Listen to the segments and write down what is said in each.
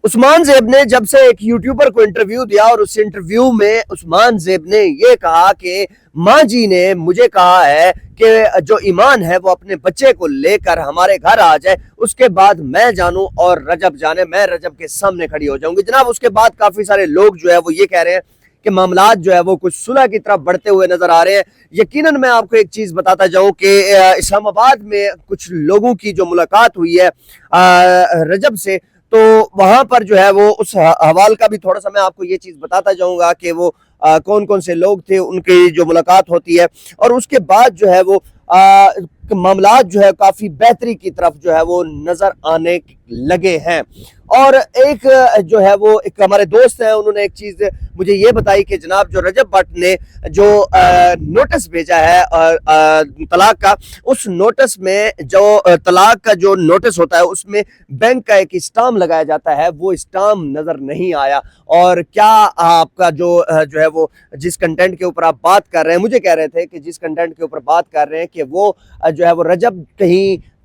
عثمان زیب نے جب سے ایک یوٹیوبر کو انٹرویو دیا اور اس انٹرویو میں عثمان زیب نے یہ کہا کہ ماں جی نے مجھے کہا ہے کہ جو ایمان ہے وہ اپنے بچے کو لے کر ہمارے گھر آ جائے، اس کے بعد میں جانوں اور رجب جانے، میں رجب کے سامنے کھڑی ہو جاؤں گی۔ جناب اس کے بعد کافی سارے لوگ جو ہے وہ یہ کہہ رہے ہیں کہ معاملات جو ہے وہ کچھ صلح کی طرف بڑھتے ہوئے نظر آ رہے ہیں۔ یقیناً میں آپ کو ایک چیز بتاتا جاؤں کہ اسلام آباد میں کچھ لوگوں کی جو ملاقات ہوئی ہے رجب سے، تو وہاں پر جو ہے وہ اس حوال کا بھی تھوڑا سا میں آپ کو یہ چیز بتاتا جاؤں گا کہ وہ کون کون سے لوگ تھے، ان کی جو ملاقات ہوتی ہے، اور اس کے بعد جو ہے وہ معاملات جو ہے کافی بہتری کی طرف جو ہے وہ نظر آنے لگے ہیں۔ اور ایک جو ہے وہ ایک ہمارے دوست ہیں، انہوں نے ایک چیز مجھے یہ بتائی کہ جناب جو رجب بٹ نے جو نوٹس بھیجا ہے طلاق کا، اس نوٹس میں جو طلاق کا جو نوٹس ہوتا ہے اس میں بینک کا ایک اسٹام لگایا جاتا ہے، وہ اسٹام نظر نہیں آیا۔ اور کیا آپ کا جو ہے وہ جس کنٹینٹ کے اوپر آپ بات کر رہے ہیں، مجھے کہہ رہے تھے کہ جس کنٹینٹ کے اوپر بات کر رہے ہیں کہ وہ جو ہے وہ رجب کہیں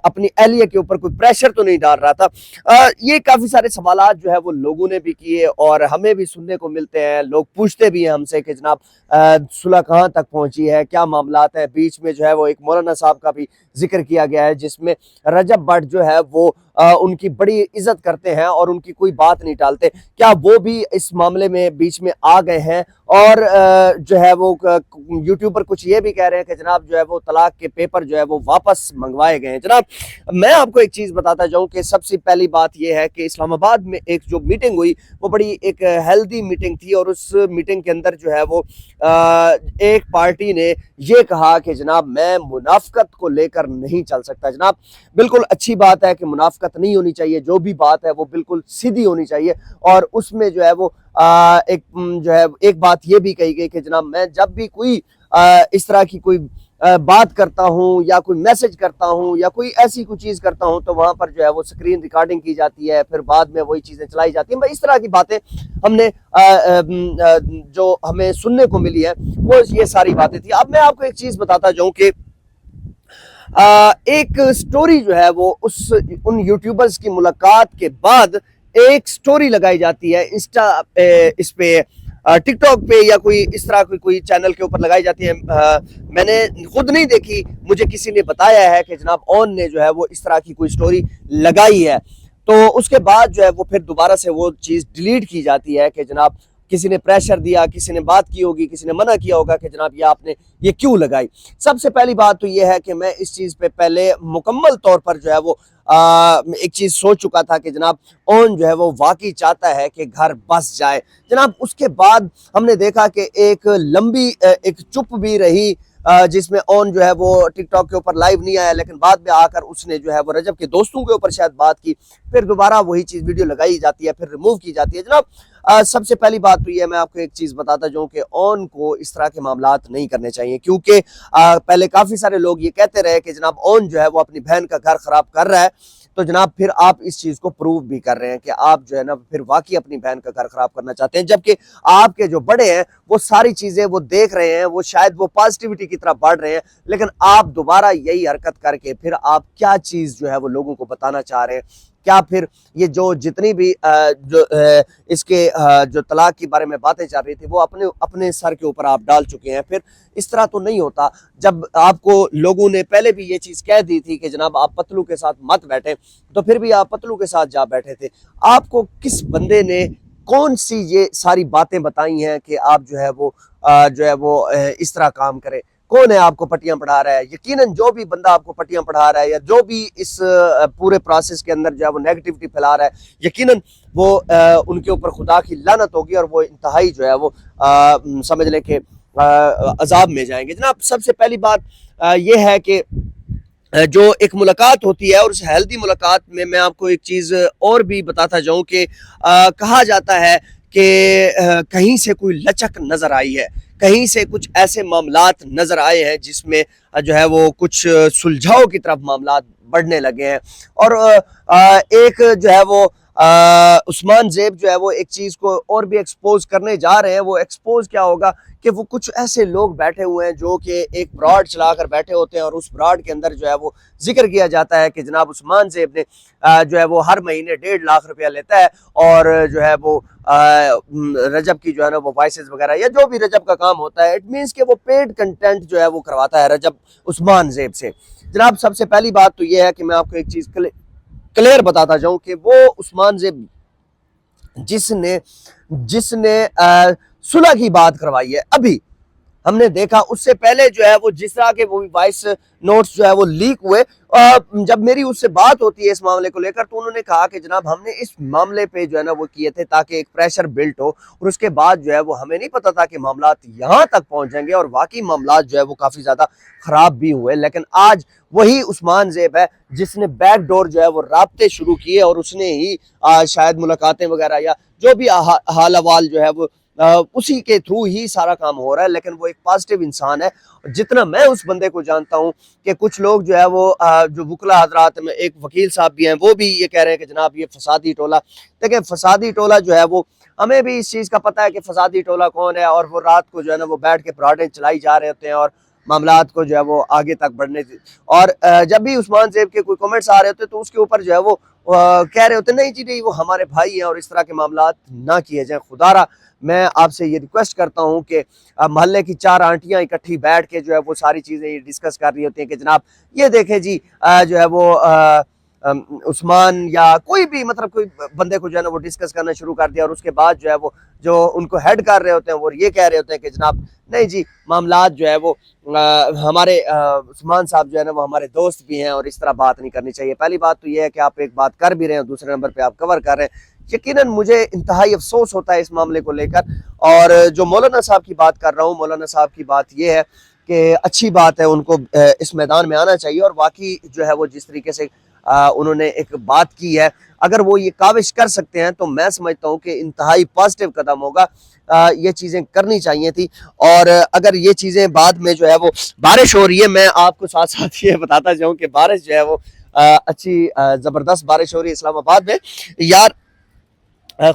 اپنی اہلیہ کے اوپر کوئی پریشر تو نہیں ڈال رہا تھا۔ یہ کافی سارے سوالات جو ہے وہ لوگوں نے بھی کیے اور ہمیں بھی سننے کو ملتے ہیں، لوگ پوچھتے بھی ہیں ہم سے کہ جناب صلح کہاں تک پہنچی ہے، کیا معاملات ہیں۔ بیچ میں جو ہے وہ ایک مولانا صاحب کا بھی ذکر کیا گیا ہے جس میں رجب بٹ جو ہے وہ ان کی بڑی عزت کرتے ہیں اور ان کی کوئی بات نہیں ٹالتے، کیا وہ بھی اس معاملے میں بیچ میں آ گئے ہیں؟ اور جو ہے وہ یوٹیوبر کچھ یہ بھی کہہ رہے ہیں کہ جناب جو ہے وہ طلاق کے پیپر جو ہے وہ واپس منگوائے گئے ہیں۔ جناب میں آپ کو ایک چیز بتاتا جاؤں کہ سب سے پہلی بات یہ ہے کہ اسلام آباد میں ایک جو میٹنگ ہوئی وہ بڑی ایک ہیلدی میٹنگ تھی، اور اس میٹنگ کے اندر جو ہے وہ ایک پارٹی نے یہ کہا کہ جناب میں منافقت کو لے کر نہیں چل سکتا۔ جناب بالکل اچھی بات ہے کہ منافقت نہیں ہونی چاہیے، جو بھی بات ہے وہ بالکل سیدھی ہونی چاہیے، اور اس میں جو ہے وہ ایک جو ہے ایک بات یہ بھی کہی گئی کہ جناب میں جب بھی کوئی اس طرح کی کوئی بات کرتا ہوں یا کوئی میسج کرتا ہوں یا کوئی ایسی کوئی چیز کرتا ہوں تو وہاں پر جو ہے وہ سکرین ریکارڈنگ کی جاتی ہے، پھر بعد میں وہی چیزیں چلائی جاتی ہیں۔ اس طرح کی باتیں ہم نے جو ہمیں سننے کو ملی ہے وہ یہ ساری باتیں تھی۔ اب میں آپ کو ایک چیز بتاتا جاؤں کہ ایک سٹوری جو ہے وہ ان یوٹیوبرز کی ملاقات کے بعد ایک سٹوری لگائی جاتی ہے اس پہ ٹک ٹاک پہ یا کوئی اس طرح کوئی چینل کے اوپر لگائی جاتی ہے۔ میں نے خود نہیں دیکھی، مجھے کسی نے بتایا ہے کہ جناب اون نے جو ہے وہ اس طرح کی کوئی سٹوری لگائی ہے، تو اس کے بعد جو ہے وہ پھر دوبارہ سے وہ چیز ڈیلیٹ کی جاتی ہے کہ جناب کسی نے پریشر دیا، کسی نے بات کی ہوگی، کسی نے منع کیا ہوگا کہ جناب یہ آپ نے یہ کیوں لگائی۔ سب سے پہلی بات تو یہ ہے کہ میں اس چیز پہ پہلے مکمل طور پر جو ہے وہ ایک چیز سوچ چکا تھا کہ جناب اون جو ہے وہ واقعی چاہتا ہے کہ گھر بس جائے۔ جناب اس کے بعد ہم نے دیکھا کہ ایک لمبی ایک چپ بھی رہی جس میں اون جو ہے وہ ٹک ٹاک کے اوپر لائیو نہیں آیا، لیکن بعد میں آ کر اس نے جو ہے وہ رجب کے دوستوں کے اوپر شاید بات کی، پھر دوبارہ وہی چیز ویڈیو لگائی جاتی ہے، پھر ریموو کی جاتی ہے۔ جناب سب سے پہلی بات تو یہ میں آپ کو ایک چیز بتاتا جاؤں کہ اون کو اس طرح کے معاملات نہیں کرنے چاہیے، کیونکہ پہلے کافی سارے لوگ یہ کہتے رہے کہ جناب اون جو ہے وہ اپنی بہن کا گھر خراب کر رہا ہے، تو جناب پھر آپ اس چیز کو پروو بھی کر رہے ہیں کہ آپ جو ہے نا پھر واقعی اپنی بہن کا گھر خراب کرنا چاہتے ہیں، جبکہ آپ کے جو بڑے ہیں وہ ساری چیزیں وہ دیکھ رہے ہیں، وہ شاید وہ پازیٹیوٹی کی طرف بڑھ رہے ہیں، لیکن آپ دوبارہ یہی حرکت کر کے پھر آپ کیا چیز جو ہے وہ لوگوں کو بتانا چاہ رہے ہیں؟ کیا پھر یہ جو جتنی بھی جو اس کے جو طلاق کے بارے میں باتیں چل رہی تھی وہ اپنے سر کے اوپر آپ ڈال چکے ہیں؟ پھر اس طرح تو نہیں ہوتا۔ جب آپ کو لوگوں نے پہلے بھی یہ چیز کہہ دی تھی کہ جناب آپ پتلو کے ساتھ مت بیٹھیں، تو پھر بھی آپ پتلو کے ساتھ جا بیٹھے تھے۔ آپ کو کس بندے نے کون سی یہ ساری باتیں بتائی ہیں کہ آپ جو ہے وہ اس طرح کام کریں؟ کون ہے آپ کو پٹیاں پڑھا رہا ہے؟ یقیناً جو بھی بندہ آپ کو پٹیاں پڑھا رہا ہے یا جو بھی اس پورے پروسیس کے اندر جو ہے وہ نیگیٹیوٹی پھیلا رہا ہے، یقیناً وہ ان کے اوپر خدا کی لعنت ہوگی اور وہ انتہائی جو ہے وہ سمجھ لیں کہ عذاب میں جائیں گے۔ جناب سب سے پہلی بات یہ ہے کہ جو ایک ملاقات ہوتی ہے اور اس ہیلدی ملاقات میں آپ کو ایک چیز اور بھی بتاتا جاؤں کہ کہا جاتا ہے کہ کہیں سے کوئی لچک نظر آئی ہے، کہیں سے کچھ ایسے معاملات نظر آئے ہیں جس میں جو ہے وہ کچھ سلجھاؤ کی طرف معاملات بڑھنے لگے ہیں، اور ایک جو ہے وہ عثمان زیب جو ہے وہ ایک چیز کو اور بھی ایکسپوز کرنے جا رہے ہیں. وہ ایکسپوز کیا ہوگا کہ وہ کچھ ایسے لوگ بیٹھے ہوئے ہیں جو کہ ایک براڈ چلا کر بیٹھے ہوتے ہیں, اور اس براڈ کے اندر جو ہے وہ ذکر کیا جاتا ہے کہ جناب عثمان زیب نے جو ہے وہ ہر مہینے 1.5 لاکھ روپیہ لیتا ہے, اور جو ہے وہ رجب کی جو ہے نا وہ وائسز وغیرہ یا جو بھی رجب کا کام ہوتا ہے, اٹ مینس کہ وہ پیڈ کنٹینٹ جو ہے وہ کرواتا ہے رجب عثمان زیب سے. جناب سب سے پہلی بات تو یہ ہے کہ میں آپ کو ایک چیز کلیئر بتاتا جاؤں کہ وہ عثمان زیب جس نے صلح کی بات کروائی ہے, ابھی ہم نے دیکھا اس سے پہلے جو ہے وہ جس طرح کے وہ وائس نوٹس جو ہے وہ لیک ہوئے, جب میری اس سے بات ہوتی ہے اس معاملے کو لے کر تو انہوں نے کہا کہ جناب ہم نے اس معاملے پہ جو ہے نا وہ کیے تھے تاکہ ایک پریشر بلٹ ہو, اور اس کے بعد جو ہے وہ ہمیں نہیں پتا تھا کہ معاملات یہاں تک پہنچ جائیں گے, اور واقعی معاملات جو ہے وہ کافی زیادہ خراب بھی ہوئے. لیکن آج وہی عثمان زیب ہے جس نے بیک ڈور جو ہے وہ رابطے شروع کیے, اور اس نے ہی شاید ملاقاتیں وغیرہ یا جو بھی حال احوال جو ہے وہ اسی کے تھرو ہی سارا کام ہو رہا ہے. لیکن وہ ایک پازیٹیو انسان ہے. جتنا میں اس بندے کو جانتا ہوں کہ کچھ لوگ جو ہے وہ جو وکلا حضرات میں ایک وکیل صاحب بھی ہیں وہ بھی یہ کہہ رہے ہیں کہ جناب یہ فسادی ٹولہ, دیکھیں فسادی ٹولہ جو ہے وہ ہمیں بھی اس چیز کا پتہ ہے کہ فسادی ٹولہ کون ہے, اور وہ رات کو جو ہے نا وہ بیٹھ کے پراڈیں چلائی جا رہے ہوتے ہیں اور معاملات کو جو ہے وہ آگے تک بڑھنے, اور جب بھی عثمان زیب کے کوئی کمنٹس آ رہے ہوتے تو اس کے اوپر جو ہے وہ کہہ رہے ہوتے نہیں جی نہیں وہ ہمارے بھائی ہیں اور اس طرح کے معاملات نہ کیے جائیں. خدا را میں آپ سے یہ ریکویسٹ کرتا ہوں کہ محلے کی 4 آنٹیاں اکٹھی بیٹھ کے جو ہے وہ ساری چیزیں ڈسکس کر رہی ہوتی ہیں کہ جناب یہ دیکھیں جی جو ہے وہ عثمان یا کوئی بھی مطلب کوئی بندے کو جو ہے نا وہ ڈسکس کرنا شروع کر دیا, اور اس کے بعد جو ہے وہ جو ان کو ہیڈ کر رہے ہوتے ہیں وہ یہ کہہ رہے ہوتے ہیں کہ جناب نہیں جی معاملات جو ہے وہ ہمارے عثمان صاحب جو ہے نا وہ ہمارے دوست بھی ہیں اور اس طرح بات نہیں کرنی چاہیے. پہلی بات تو یہ ہے کہ آپ ایک بات کر بھی رہے ہیں, دوسرے نمبر پہ آپ کور کر رہے ہیں. یقیناً مجھے انتہائی افسوس ہوتا ہے اس معاملے کو لے کر, اور جو مولانا صاحب کی بات کر رہا ہوں, مولانا صاحب کی بات یہ ہے کہ اچھی بات ہے ان کو اس میدان میں آنا چاہیے, اور واقعی جو ہے وہ جس طریقے سے انہوں نے ایک بات کی ہے, اگر وہ یہ کاوش کر سکتے ہیں تو میں سمجھتا ہوں کہ انتہائی پازیٹیو قدم ہوگا. یہ چیزیں کرنی چاہیے تھی, اور اگر یہ چیزیں بعد میں جو ہے وہ بارش ہو رہی ہے, میں آپ کو ساتھ ساتھ یہ بتاتا جاؤں کہ بارش جو ہے وہ اچھی زبردست بارش ہو رہی ہے اسلام آباد میں یار.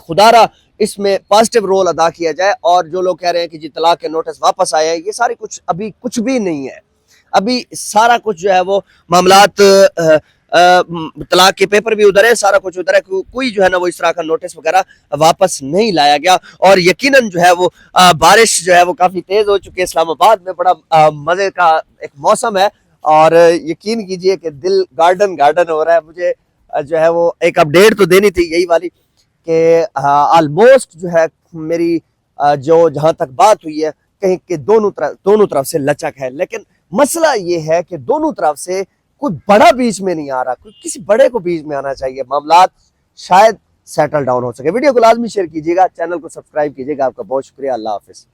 خدا را اس میں پازیٹیو رول ادا کیا جائے, اور جو لوگ کہہ رہے ہیں کہ جی طلاق کے نوٹس واپس آئے ہیں, یہ ساری کچھ ابھی کچھ بھی نہیں ہے. ابھی سارا کچھ جو ہے وہ معاملات طلاق کے پیپر بھی ادھر ہے, سارا کچھ ادھر ہے, کوئی جو ہے نا وہ اس طرح کا نوٹس وغیرہ واپس نہیں لایا گیا. اور یقیناً جو ہے وہ بارش جو ہے وہ کافی تیز ہو چکی ہے اسلام آباد میں, بڑا مزے کا ایک موسم ہے, اور یقین کیجئے کہ دل گارڈن ہو رہا ہے. مجھے جو ہے وہ ایک اپڈیٹ تو دینی تھی یہی والی کہ آلموسٹ جو ہے میری جو جہاں تک بات ہوئی ہے کہیں کہ دونوں طرف سے لچک ہے, لیکن مسئلہ یہ ہے کہ دونوں طرف سے کوئی بڑا بیچ میں نہیں آ رہا, کوئی کسی بڑے کو بیچ میں آنا چاہیے, معاملات شاید سیٹل ڈاؤن ہو سکے. ویڈیو کو لازمی شیئر کیجیے گا, چینل کو سبسکرائب کیجیے گا. آپ کا بہت شکریہ, اللہ حافظ.